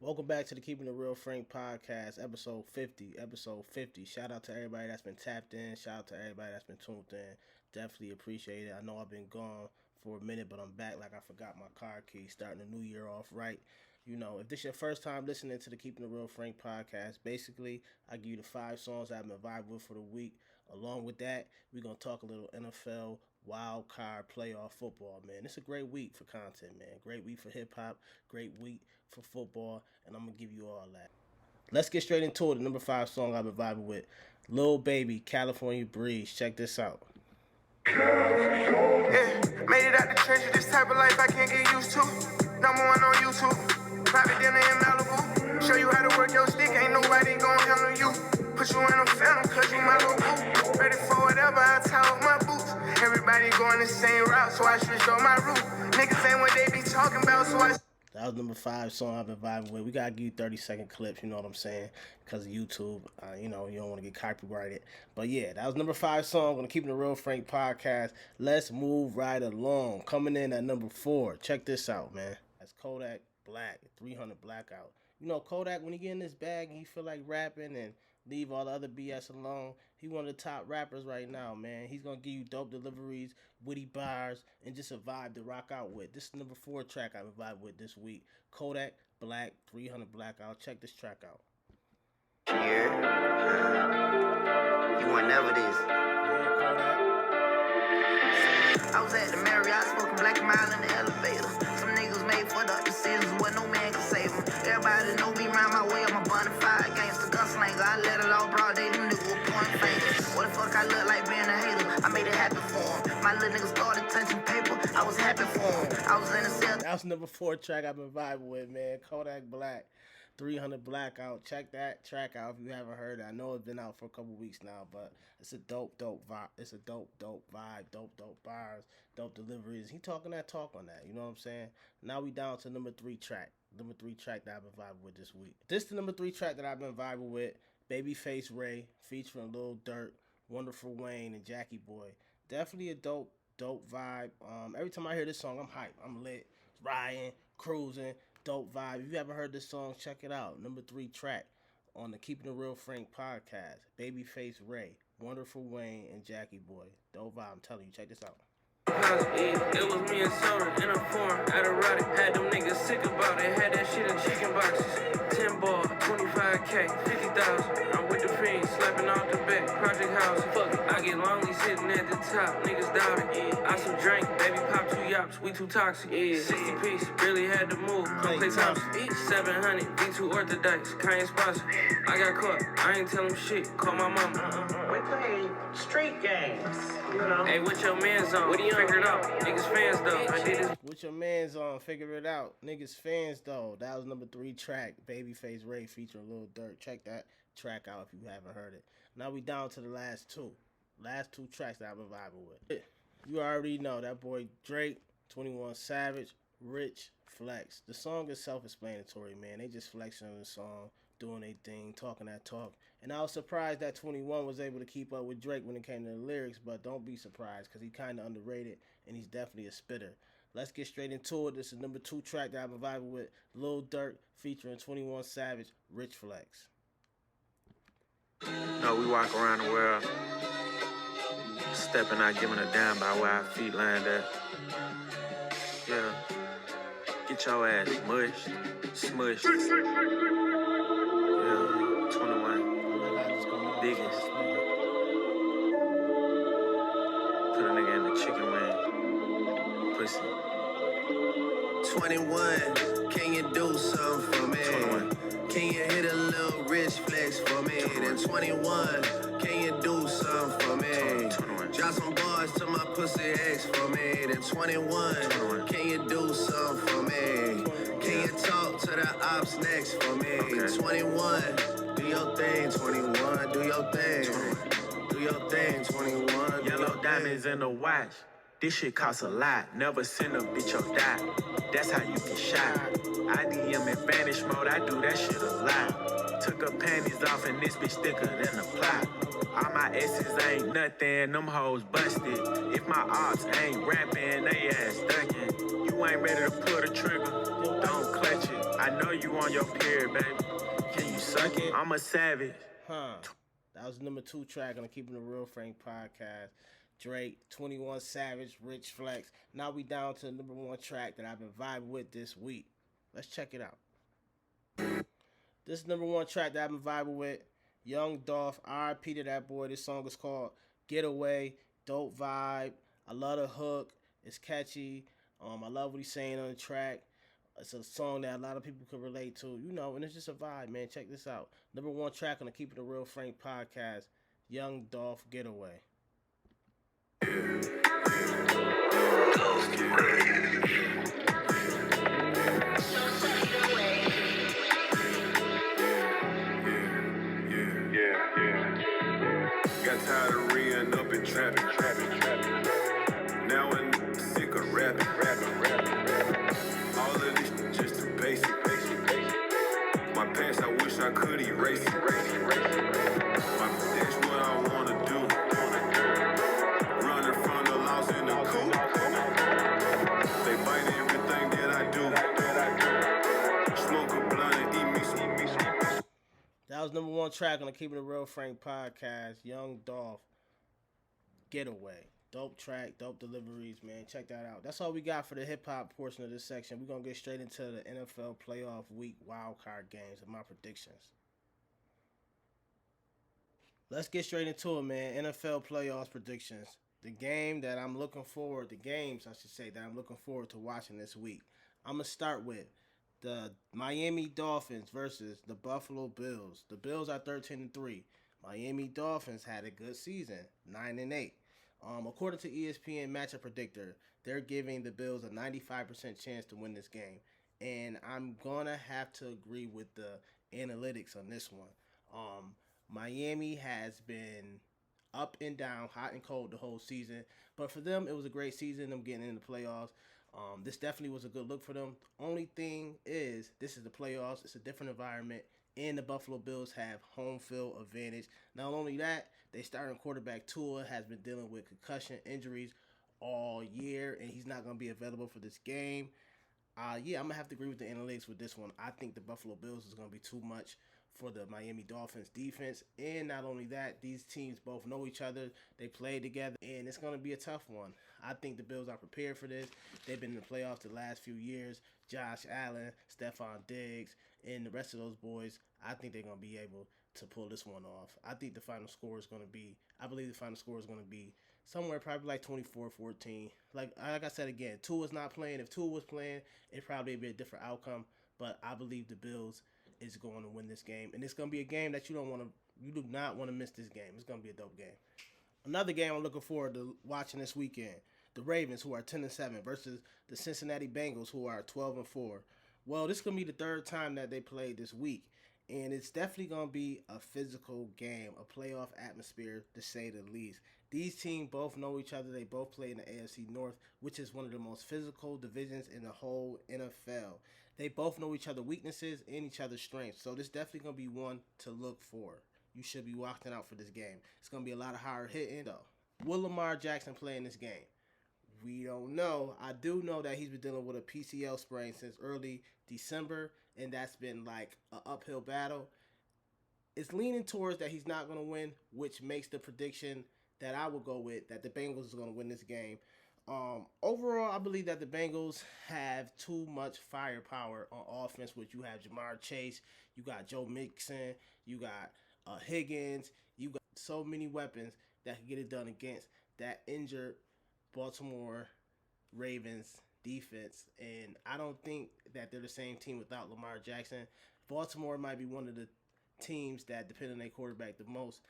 Welcome back to the Keeping It Real Frank podcast, episode 50. Episode 50. Shout out to everybody that's been tapped in. Shout out to everybody that's been tuned in. Definitely appreciate it. I know I've been gone for a minute, but I'm back like I forgot my car key. Starting the new year off right. You know, if this is your first time listening to the Keeping It Real Frank podcast, basically, I give you the 5 songs I've been vibing with for the week. Along with that, we're going to talk a little NFL wild card playoff football, man. It's a great week for content, man. Great week for hip hop, great week for football, and I'm gonna give you all that. Let's get straight into it. The number 5 song I've been vibing with, Lil Baby, California Breeze. Check this out. Yeah, made it out the trenches, this type of life I can't get used to. Number one on YouTube, private dinner in Malibu. Show you how to work your stick, ain't nobody gon' handle you. Put you in a phantom, cause you my little boo. Ready for whatever, I tie up my boots. Everybody going the same route, so I switched on my route. Niggas ain't what they be talking about, so I... That was number 5 song I've been vibing with. We gotta give you 30-second clips, you know what I'm saying? Because of YouTube, you know, you don't want to get copyrighted. But yeah, that was number 5 song on the Keeping It Real Frank podcast. Let's move right along. Coming in at number 4. Check this out, man. That's Kodak Black, 300 Blackout. You know, Kodak, when he get in this bag and he feel like rapping and leave all the other BS alone, he one of the top rappers right now, man. He's gonna give you dope deliveries, witty bars, and just a vibe to rock out with. This is number 4 track I've been vibing with this week. Kodak Black, 300 Blackout. Check this track out. Yeah. You want never this. Yeah, Kodak. I was at the Marriott smoking Black Mile in the elevator. Some niggas made fucked up decisions where no man can save them. Everybody know me round my way, I'm a bonafide gangster gunslinger. I let it all broad day, them niggas will point fingers. What the fuck I look like being a hater? I made it happen for him. My little niggas started touching paper, I was happy for him. I was in the cell. That was number 4 track I've been vibing with, man. Kodak Black, 300 Blackout. Check that track out if you haven't heard it. I know it's been out for a couple weeks now, but it's a dope vibe. It's a dope vibe, dope bars, dope deliveries. He talking that talk on that, you know what I'm saying? Now we down to number 3 track. Number 3 track that I've been vibing with this week. This is the number 3 track that I've been vibing with. Babyface Ray, featuring Lil Durk, Wonderful Wayne, and Jackie Boy. Definitely a dope vibe. Every time I hear this song, I'm hyped. I'm lit. Riding, cruising, dope vibe. If you haven't heard this song, check it out. Number 3 track on the Keeping It Real Frank podcast. Babyface Ray, Wonderful Wayne, and Jackie Boy. Dope vibe, I'm telling you. Check this out. It was me and Soda in a foreign erotic. Had them niggas sick about it. Had that shit in chicken boxes. 10 ball, 25K, 50,000. I'm with the fiends, slapping off the bed. Project House, fuck it. I get lonely sitting at the top. Niggas doubt it. I some drink, baby pop 2 yaps. We too toxic. 60 piece, really had to move. Come play Thompson. 700, V2 Orthodox. Kanye sponsor. I got caught. I ain't tell him shit. Call my mama. We play street games, you know. Hey, what your man's on? What do you figure it out? Niggas fans though. I did this. What your man's on? Figure it out. Niggas fans though. That was number 3 track. Babyface Ray featuring Lil Durk. Check that track out if you haven't heard it. Now we down to the last 2. Last 2 tracks that I've been vibing with. You already know that boy Drake, 21 Savage, Rich, Flex. The song is self-explanatory, man. They just flexing on the song, doing their thing, talking that talk. And I was surprised that 21 was able to keep up with Drake when it came to the lyrics, but don't be surprised because he kind of underrated and he's definitely a spitter. Let's get straight into it. This is number 2 track that I've been vibing with, Lil Durk featuring 21 Savage, Rich Flex. No, we walk around the world, stepping out, giving a damn by where our feet land at. Yeah, get your ass mushed, smushed. Yeah, 21, biggest. Put a nigga in the chicken wing, pussy. 21, can you do something for me? 21. Can you hit a little rich flex for me? Then 21, can you do something for me? 21. Drop some bars to my pussy ex for me. Then 21, can you do something for me? Can you talk to the ops next for me? Okay. 21, do your thing, 21, do your thing. Do your thing, 21. Yellow diamonds in the watch. This shit costs a lot. Never send a bitch or die. That's how you get shot. I DM in vanish mode. I do that shit a lot. Took her panties off and this bitch thicker than the plot. All my S's ain't nothing. Them hoes busted. If my ops ain't rapping, they ass ducking. You ain't ready to pull the trigger. Don't clutch it. I know you on your period, baby. Can you suck it? I'm a savage. That was the number 2 track on the Keeping It Real Frank podcast. Drake, 21 Savage, Rich Flex. Now we down to the number 1 track that I've been vibing with this week. Let's check it out. This number 1 track that I've been vibing with, YoungDolph, R.I.P. to that boy. This song is called Getaway. Dope vibe. I love the hook. It's catchy. I love what he's saying on the track. It's a song that a lot of people could relate to, and it's just a vibe, man. Check this out. Number 1 track on the Keeping It Real Frank podcast, YoungDolph Getaway. Got tired of reeing up and trapping. Now I'm sick of rapping. All of this just too basic. My past, I wish I could erase it. That's what I wanna do. Running from the laws in the coop. They bite everything that I do. Smoke a blunt and eat me some. That was number 1 track on the Keeping It Real Frank podcast, YoungDolph Getaway. Dope track, dope deliveries, man. Check that out. That's all we got for the hip-hop portion of this section. We're going to get straight into the NFL playoff week wildcard games and my predictions. Let's get straight into it, man. NFL playoffs predictions. The games that I'm looking forward to watching this week. I'm going to start with the Miami Dolphins versus the Buffalo Bills. The Bills are 13-3. Miami Dolphins had a good season, 9-8. According to ESPN Matchup Predictor, they're giving the Bills a 95% chance to win this game. And I'm going to have to agree with the analytics on this one. Miami has been up and down, hot and cold the whole season. But for them, it was a great season, them getting in the playoffs. This definitely was a good look for them. Only thing is, this is the playoffs. It's a different environment. And the Buffalo Bills have home field advantage. Not only that, they starting quarterback Tua has been dealing with concussion injuries all year, and he's not going to be available for this game. I'm going to have to agree with the analytics with this one. I think the Buffalo Bills is going to be too much for the Miami Dolphins defense. And not only that, these teams both know each other. They played together, and it's going to be a tough one. I think the Bills are prepared for this. They've been in the playoffs the last few years. Josh Allen, Stephon Diggs, and the rest of those boys, I think they're going to be able to pull this one off. I think the final score is going to be, somewhere probably like 24-14. Like I said again, Tua's not playing. If Tua was playing, it'd probably be a different outcome. But I believe the Bills is going to win this game. And it's going to be a game that you do not want to miss this game. It's going to be a dope game. Another game I'm looking forward to watching this weekend. The Ravens, who are 10-7, versus the Cincinnati Bengals, who are 12-4. Well, this is going to be the third time that they played this week. And it's definitely going to be a physical game, a playoff atmosphere, to say the least. These teams both know each other. They both play in the AFC North, which is one of the most physical divisions in the whole NFL. They both know each other's weaknesses and each other's strengths. So this is definitely going to be one to look for. You should be watching out for this game. It's going to be a lot of hard hitting, though. Will Lamar Jackson play in this game? We don't know. I do know that he's been dealing with a PCL sprain since early December, and that's been like an uphill battle. It's leaning towards that he's not going to win, which makes the prediction that I will go with, that the Bengals is going to win this game. Overall, I believe that the Bengals have too much firepower on offense, which you have Jamar Chase, you got Joe Mixon, you got Higgins, you got so many weapons that can get it done against that injured Baltimore Ravens defense. And I don't think that they're the same team without Lamar Jackson. Baltimore might be one of the teams that depend on their quarterback the most.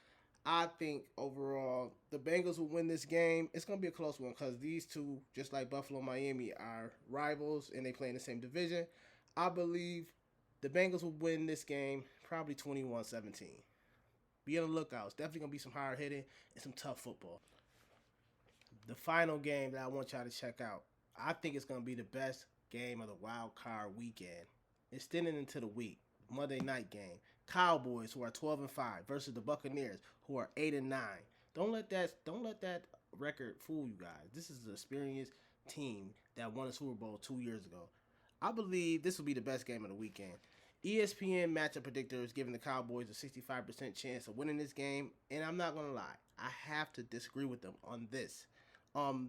I think overall the Bengals will win this game. It's going to be a close one because these two, just like Buffalo and Miami, are rivals and they play in the same division. I believe the Bengals will win this game probably 21-17. Be on the lookout. It's definitely going to be some hard hitting and some tough football. The final game that I want y'all to check out, I think it's going to be the best game of the wild card weekend. It's extending into the week. Monday night game. Cowboys, who are 12-5, versus the Buccaneers, who are 8-9. Don't let that record fool you guys. This is an experienced team that won a Super Bowl 2 years ago. I believe this will be the best game of the weekend. ESPN matchup predictor is giving the Cowboys a 65% chance of winning this game, and I'm not going to lie. I have to disagree with them on this.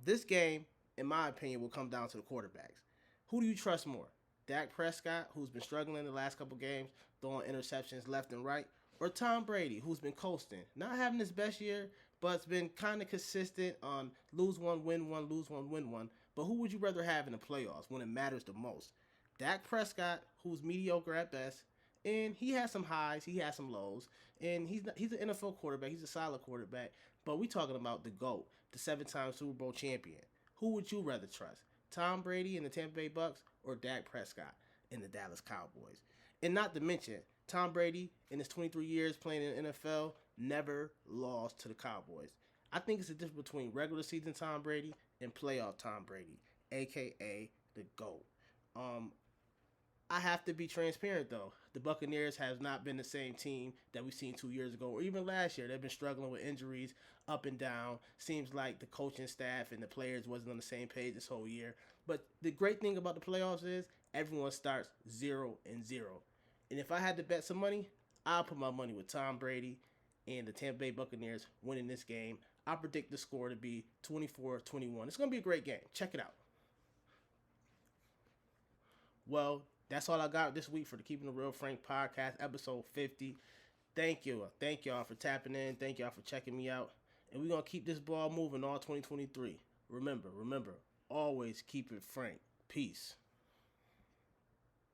This game, in my opinion, will come down to the quarterbacks. Who do you trust more? Dak Prescott, who's been struggling the last couple games, throwing interceptions left and right, or Tom Brady, who's been coasting, not having his best year, but it's been kind of consistent on lose one, win one, lose one, win one. But who would you rather have in the playoffs when it matters the most? Dak Prescott, who's mediocre at best, and he has some highs, he has some lows, and he's an NFL quarterback, he's a solid quarterback, but we talking about the GOAT, the 7-time Super Bowl champion. Who would you rather trust? Tom Brady and the Tampa Bay Bucks or Dak Prescott and the Dallas Cowboys? And not to mention, Tom Brady, in his 23 years playing in the NFL, never lost to the Cowboys. I think it's a difference between regular season Tom Brady and playoff Tom Brady, a.k.a. the GOAT. I have to be transparent, though. The Buccaneers has not been the same team that we seen 2 years ago or even last year. They've been struggling with injuries up and down. Seems like the coaching staff and the players wasn't on the same page this whole year. But the great thing about the playoffs is everyone starts 0-0. And if I had to bet some money, I'll put my money with Tom Brady and the Tampa Bay Buccaneers winning this game. I predict the score to be 24-21. It's going to be a great game. Check it out. Well, that's all I got this week for the Keeping It Real Frank podcast, episode 50. Thank you. Thank y'all for tapping in. Thank y'all for checking me out. And we're going to keep this ball moving all 2023. Remember, always keep it frank. Peace.